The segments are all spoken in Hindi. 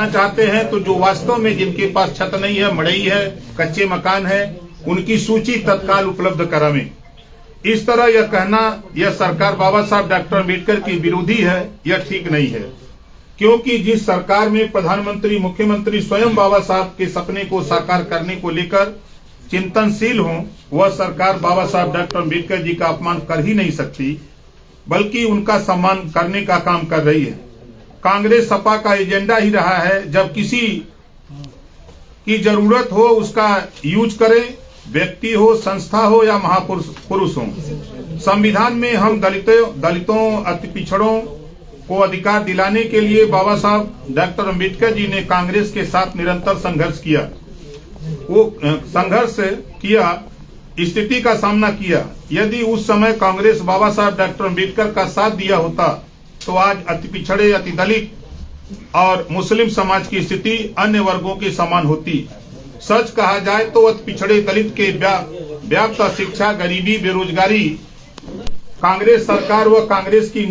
चाहते हैं तो जो वास्तव में जिनके पास छत नहीं है, मड़ई है, कच्चे मकान है, उनकी सूची तत्काल उपलब्ध करावें। इस तरह यह कहना यह सरकार बाबा साहब डॉक्टर अम्बेडकर की विरोधी है, यह ठीक नहीं है, क्योंकि जिस सरकार में प्रधानमंत्री मुख्यमंत्री स्वयं बाबा साहब के सपने को साकार करने को लेकर चिंतनशील हों, वह सरकार बाबा साहब डॉक्टर अम्बेडकर जी का अपमान कर ही नहीं सकती, बल्कि उनका सम्मान करने का काम कर रही है। कांग्रेस सपा का एजेंडा ही रहा है, जब किसी की जरूरत हो उसका यूज करें, व्यक्ति हो, संस्था हो या महापुरुष हो। संविधान में हम दलितों अति पिछड़ों को अधिकार दिलाने के लिए बाबा साहब डॉक्टर अम्बेडकर जी ने कांग्रेस के साथ निरंतर संघर्ष किया। वो संघर्ष किया, स्थिति का सामना किया। यदि उस समय कांग्रेस बाबा साहब डॉक्टर अम्बेडकर का साथ दिया होता तो आज अति पिछड़े, अति दलित और मुस्लिम समाज की स्थिति अन्य वर्गों के समान होती। सच कहा जाए तो अति पिछड़े दलित के व्याप्त शिक्षा, गरीबी, बेरोजगारी कांग्रेस सरकार व कांग्रेस की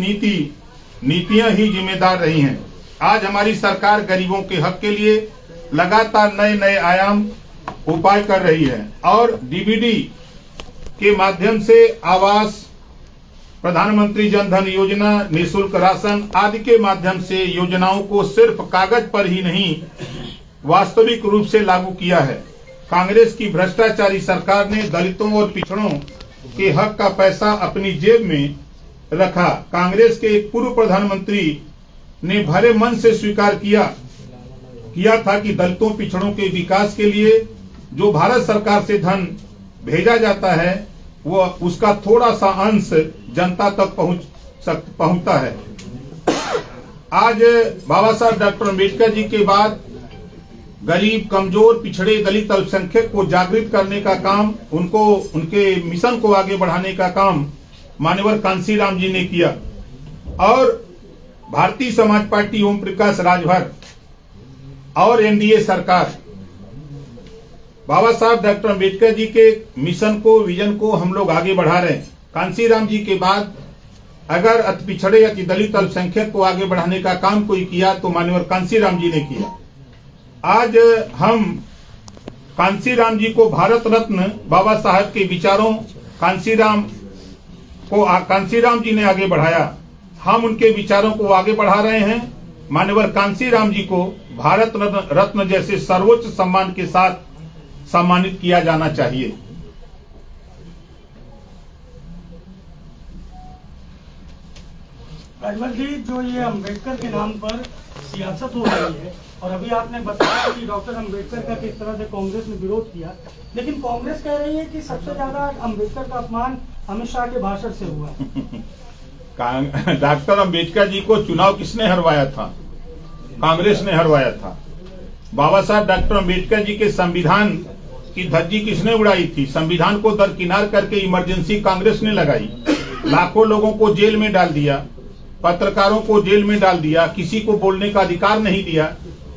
नीतियां ही जिम्मेदार रही हैं। आज हमारी सरकार गरीबों के हक के लिए लगातार नए नए आयाम उपाय कर रही है और डीबीडी के माध्यम से आवास, प्रधानमंत्री जन धन योजना, निःशुल्क राशन आदि के माध्यम से योजनाओं को सिर्फ कागज पर ही नहीं वास्तविक रूप से लागू किया है। कांग्रेस की भ्रष्टाचारी सरकार ने दलितों और पिछड़ों के हक का पैसा अपनी जेब में रखा। कांग्रेस के एक पूर्व प्रधानमंत्री ने भले मन से स्वीकार किया था कि दलितों पिछड़ों के विकास के लिए जो भारत सरकार से धन भेजा जाता है वो उसका थोड़ा सा अंश जनता तक पहुंचता है। आज बाबा साहब डॉक्टर अम्बेडकर जी के बाद गरीब, कमजोर, पिछड़े, दलित, अल्पसंख्यक को जागृत करने का काम, उनके मिशन को आगे बढ़ाने का काम मान्यवर कांशीराम जी ने किया और भारतीय समाज पार्टी, ओम प्रकाश राजभर और एनडीए सरकार बाबा साहब डॉक्टर अम्बेडकर जी के मिशन को, विजन को हम लोग आगे बढ़ा रहे हैं। कांशीराम जी के बाद अगर अति पिछड़े, अति दलित, अल्पसंख्यक को आगे बढ़ाने का काम कोई किया तो मान्यवर कांशीराम जी ने किया। आज हम कांशीराम जी को भारत रत्न बाबा साहब के विचारों कांशीराम जी ने आगे बढ़ाया, हम उनके विचारों को आगे बढ़ा रहे हैं। मान्यवर कांशीराम जी को भारत रत्न जैसे सर्वोच्च सम्मान के साथ सम्मानित किया जाना चाहिए। राजमल जी, जो ये अम्बेडकर के नाम पर सियासत हो रही है और अभी आपने बताया कि डॉक्टर अम्बेडकर का किस तरह से कांग्रेस ने विरोध किया, लेकिन कांग्रेस कह रही है कि सबसे ज्यादा अम्बेडकर का अपमान अमित शाह के भाषण से हुआ। डॉक्टर अम्बेडकर जी को चुनाव किसने हरवाया था? कांग्रेस ने हरवाया था। बाबा साहब डॉक्टर अम्बेडकर जी के संविधान की धज्जी किसने उड़ाई थी? संविधान को दरकिनार करके इमरजेंसी कांग्रेस ने लगाई। लाखों लोगों को जेल में डाल दिया, पत्रकारों को जेल में डाल दिया, किसी को बोलने का अधिकार नहीं दिया।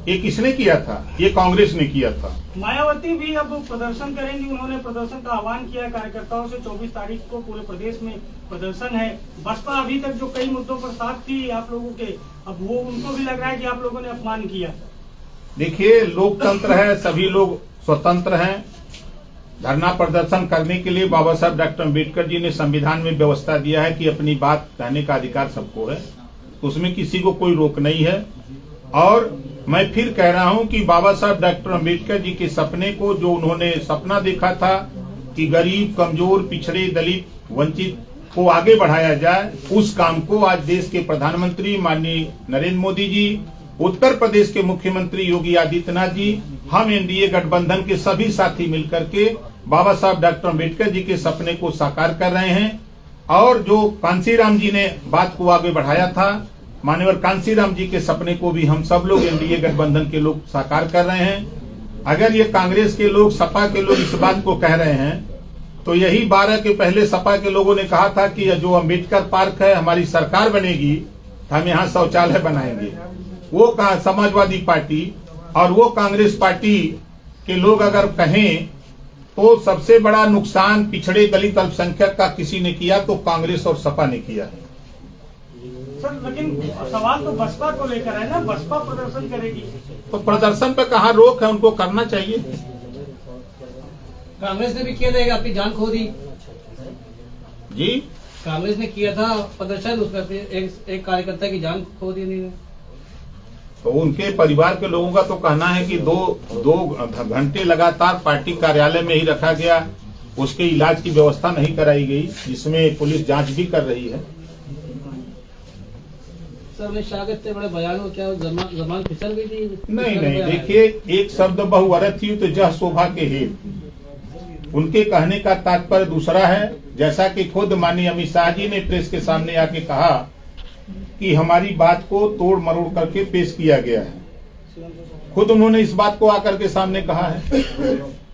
ये किसने किया था? ये कांग्रेस ने किया था। मायावती भी अब प्रदर्शन करेंगी। उन्होंने प्रदर्शन का आह्वान किया कार्यकर्ताओं से। 24 तारीख को पूरे प्रदेश में प्रदर्शन है। बसपा अभी तक जो कई मुद्दों पर साथ थी आप लोगों के, अब वो उनको भी लग रहा है कि आप लोगों ने अपमान किया। देखिए, लोकतंत्र है, सभी लोग स्वतंत्र हैं। धरना प्रदर्शन करने के लिए बाबा साहब डॉक्टर अम्बेडकर जी ने संविधान में व्यवस्था दिया है कि अपनी बात कहने का अधिकार सबको है, उसमें किसी को कोई रोक नहीं है। और मैं फिर कह रहा हूं कि बाबा साहब डॉक्टर अम्बेडकर जी के सपने को, जो उन्होंने सपना देखा था कि गरीब, कमजोर, पिछड़े, दलित, वंचित को आगे बढ़ाया जाए, उस काम को आज देश के प्रधानमंत्री माननीय नरेंद्र मोदी जी, उत्तर प्रदेश के मुख्यमंत्री योगी आदित्यनाथ जी, हम एनडीए गठबंधन के सभी साथी मिलकर के बाबा साहब डॉक्टर अम्बेडकर जी के सपने को साकार कर रहे हैं। और जो कांशीराम जी ने बात को आगे बढ़ाया था, मान्यवर कांशीराम जी के सपने को भी हम सब लोग एनडीए गठबंधन के लोग साकार कर रहे हैं। अगर ये कांग्रेस के लोग, सपा के लोग इस बात को कह रहे हैं तो यही 12 के पहले सपा के लोगों ने कहा था कि जो अम्बेडकर पार्क है, हमारी सरकार बनेगी तो हम यहाँ शौचालय बनाएंगे। वो कहा समाजवादी पार्टी और वो कांग्रेस पार्टी के लोग अगर कहें तो सबसे बड़ा नुकसान पिछड़े, दलित, अल्पसंख्यक का किसी ने किया तो कांग्रेस और सपा ने किया है। सर लेकिन सवाल तो बसपा को लेकर है ना, बसपा प्रदर्शन करेगी। तो प्रदर्शन पे कहाँ रोक है, उनको करना चाहिए। कांग्रेस ने भी किया था, अपनी जान खो दी जी, कांग्रेस ने किया था प्रदर्शन, उसमें एक कार्यकर्ता की जान खो दी नहीं। तो उनके परिवार के लोगों का तो कहना है कि दो घंटे लगातार पार्टी कार्यालय में ही रखा गया, उसके इलाज की व्यवस्था नहीं कराई गई, जिसमें पुलिस जांच भी कर रही है। सर अमित शाह के इतने बड़े बयान हो, क्या जमान फिसल गई थी? नहीं, देखिए, एक शब्द बहुअरथ थी तो जह शोभा के हेत, उनके कहने का तात्पर्य दूसरा है। जैसा कि खुद माननीय अमित शाह जी ने प्रेस के सामने आके कहा कि हमारी बात को तोड़ मरोड़ करके पेश किया गया है, खुद उन्होंने इस बात को आकर के सामने कहा है।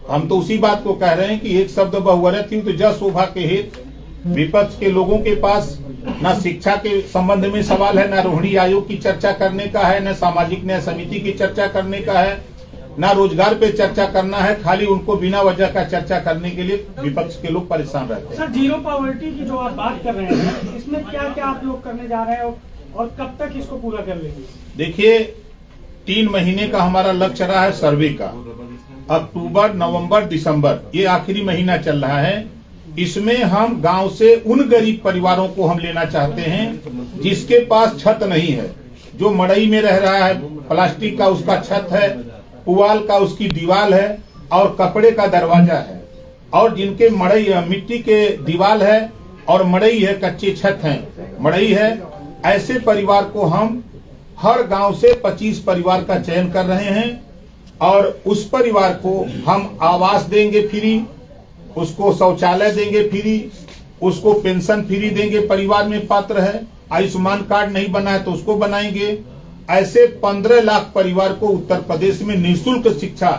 हम तो उसी बात को कह रहे हैं कि एक शब्द बहुअरथ थी तो जह शोभा के हेत। विपक्ष के लोगों के पास न शिक्षा के संबंध में सवाल है, न रोहिणी आयोग की चर्चा करने का है, न सामाजिक न्याय समिति की चर्चा करने का है, न रोजगार पे चर्चा करना है। खाली उनको बिना वजह का चर्चा करने के लिए विपक्ष के लोग परेशान रहते हैं। सर जीरो पॉवर्टी की जो आप बात कर रहे हैं, इसमें क्या क्या आप लोग करने जा रहे हैं और कब तक इसको पूरा कर लेंगे? देखिए, 3 महीने का हमारा लक्ष्य रहा है सर्वे का। अक्टूबर, नवंबर, दिसंबर ये आखिरी महीना चल रहा है। इसमें हम गांव से उन गरीब परिवारों को हम लेना चाहते हैं जिसके पास छत नहीं है, जो मड़ई में रह रहा है, प्लास्टिक का उसका छत है, पुआल का उसकी दीवार है और कपड़े का दरवाजा है, और जिनके मड़ई मिट्टी के दीवार है और मड़ई है, कच्चे छत है, मड़ई है, ऐसे परिवार को हम हर गांव से 25 परिवार का चयन कर रहे हैं और उस परिवार को हम आवास देंगे फ्री, उसको शौचालय देंगे फ्री, उसको पेंशन फ्री देंगे, परिवार में पात्र है। आयुष्मान कार्ड नहीं बना है तो उसको बनाएंगे। ऐसे 15 लाख परिवार को उत्तर प्रदेश में निःशुल्क शिक्षा,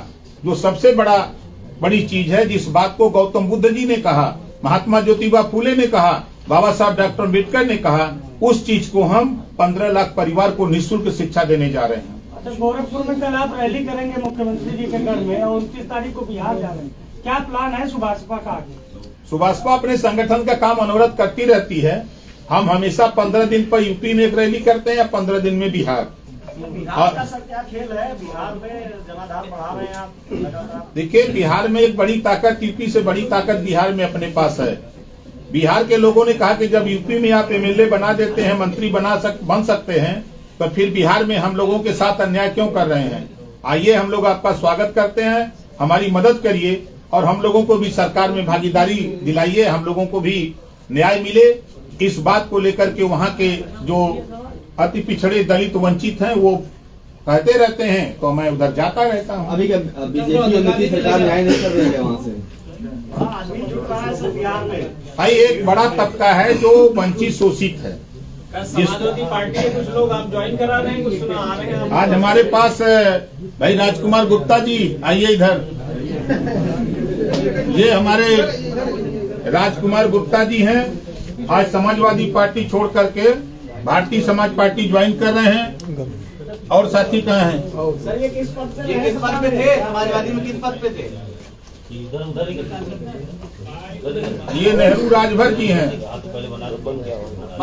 जो सबसे बड़ी चीज है, जिस बात को गौतम बुद्ध जी ने कहा, महात्मा ज्योतिबा फूले ने कहा, बाबा साहब डॉक्टर अम्बेडकर ने कहा, उस चीज को हम 15 लाख परिवार को निःशुल्क शिक्षा देने जा रहे हैं। अच्छा, गोरखपुर में कल आप रैली करेंगे मुख्यमंत्री जी के घर में और 29 तारीख को बिहार जा रहे हैं, क्या प्लान है सुभाषपा का आगे? सुभाषपा अपने संगठन का काम अनवरत करती रहती है। हम हमेशा 15 दिन पर यूपी में एक रैली करते हैं या 15 दिन में बिहार। बिहार का सर क्या खेल है? बिहार में जनाधार बढ़ा रहे हैं आप लगातार। देखिए, बिहार में एक बड़ी ताकत, यूपी से बड़ी ताकत बिहार में अपने पास है। बिहार के लोगों ने कहा कि जब यूपी में आप एमएलए बना देते हैं, मंत्री बन सकते हैं, तो फिर बिहार में हम लोगों के साथ अन्याय क्यों कर रहे हैं? आइए, हम लोग आपका स्वागत करते हैं, हमारी मदद करिए और हम लोगों को भी सरकार में भागीदारी दिलाइए, हम लोगों को भी न्याय मिले। इस बात को लेकर के वहाँ के जो अति पिछड़े दलित वंचित हैं वो कहते रहते हैं, तो मैं उधर जाता रहता हूँ। अभी क्या बीजेपी और नीतीश सरकार न्याय नहीं कर रही है वहाँ से? भाई, एक बड़ा तबका है जो वंचित शोषित है। समाजवादी पार्टी के कुछ लोग आप ज्वाइन करा रहे हैं, कुछ सुना आ रहे हैं। आज हमारे पास भाई राजकुमार गुप्ता जी, आइए इधर। ये हमारे राजकुमार गुप्ता जी हैं, आज समाजवादी पार्टी छोड़ करके भारतीय समाज पार्टी ज्वाइन कर रहे हैं। और साथी कहाँ हैं? सर ये किस पद पे थे? समाजवादी में किस पद पे थे? ये नेहरू राजभर जी हैं,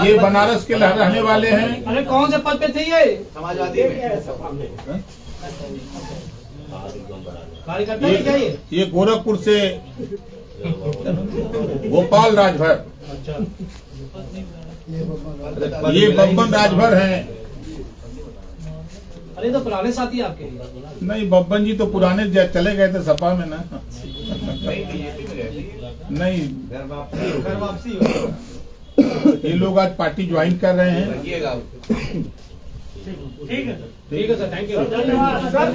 ये बनारस के रहने वाले हैं। अरे कौन से पद पे थे ये? समाजवादी में कार्यकर्ता क्या ये गोरखपुर से गोपाल राजभर, ये बब्बन राजभर हैं। अरे तो पुराने साथी आपके? नहीं, बब्बन जी तो पुराने चले गए थे सपा में ना। नहीं, घर वापसी ये लोग आज पार्टी ज्वाइन कर रहे हैं। ठीक है सर, थैंक यू। धन्यवाद सर।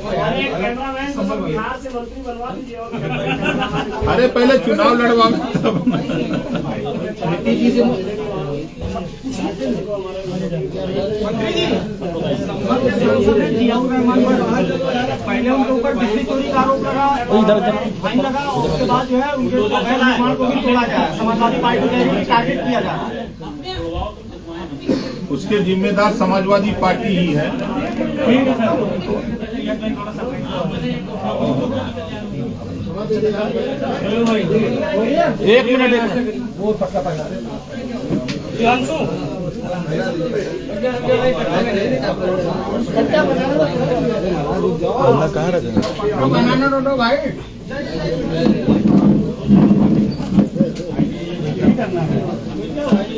हमारे कैमरामैन को बिहार से मंत्री बनवा दीजिए और अरे पहले चुनाव लड़वा। पहले उनके ऊपर बिजली चोरी का आरोप लगा, फाइन लगा, और उसके बाद जो है उनके अवैध निर्माण को भी तोड़ा जाए, समाजवादी पार्टी को टारगेट किया जा रहा है। उसके जिम्मेदार समाजवादी पार्टी ही है। एक मिनट। प्रियांशु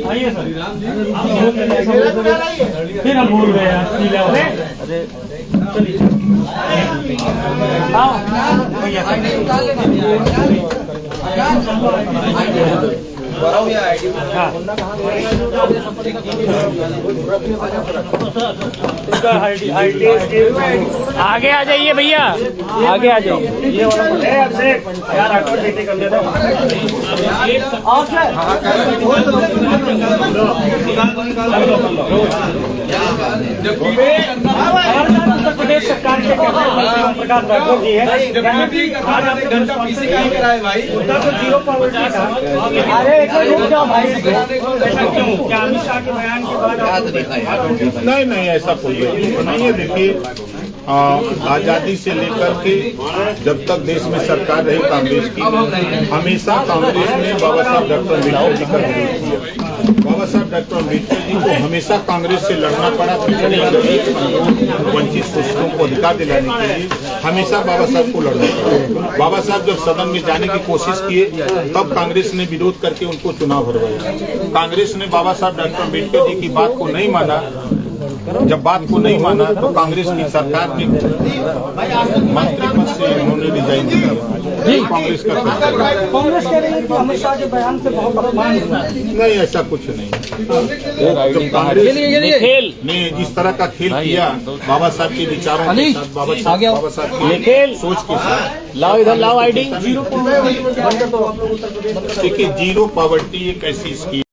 आइए सर, फिर हम भूल गए यार। चलिए आओ भैया। आगे आ जाइए भैया, आगे आ जाइए। ये वाला यार ऑटो ड्यूटी कर देता उत्तर प्रदेश सरकार के प्रकाश राठौर जी है। आज आपने उत्तर को जीरो पॉवर्टी का। अरे रुक जाओ भाई, ऐसा क्यों? क्या अमित शाह के बयान के बाद नहीं ऐसा कोई नहीं है। देखिए आजादी से लेकर के जब तक देश में सरकार रही कांग्रेस की, हमेशा कांग्रेस ने बाबा साहब डॉक्टर अम्बेडकर जी का विरोध किया। बाबा साहब डॉक्टर अम्बेडकर जी को हमेशा कांग्रेस से लड़ना पड़ा। पिछड़े गरीब वंचित शोषितों को अधिकार दिलाने के लिए हमेशा बाबा साहब को लड़ना पड़ा। बाबा साहब जब सदन में जाने की कोशिश किए तब कांग्रेस ने विरोध करके उनको चुनाव हरवाया। कांग्रेस ने बाबा साहब डॉक्टर अम्बेडकर जी की बात को नहीं माना। जब बात को नहीं माना तो कांग्रेस की सरकार ने मंत्री पद से उन्होंने रिजाइन दिया। कांग्रेस का कांग्रेस कह रही है कि अमित शाह के बयान से बहुत अपमान हुआ। नहीं, ऐसा कुछ नहीं। जब कांग्रेस ने जिस तरह का खेल किया बाबा साहब के विचारों के साथ, बाबा साहब की सोच के साथ, लाओ इधर लाओ आईडी। देखिए जीरो पॉवर्टी एक ऐसी स्कीम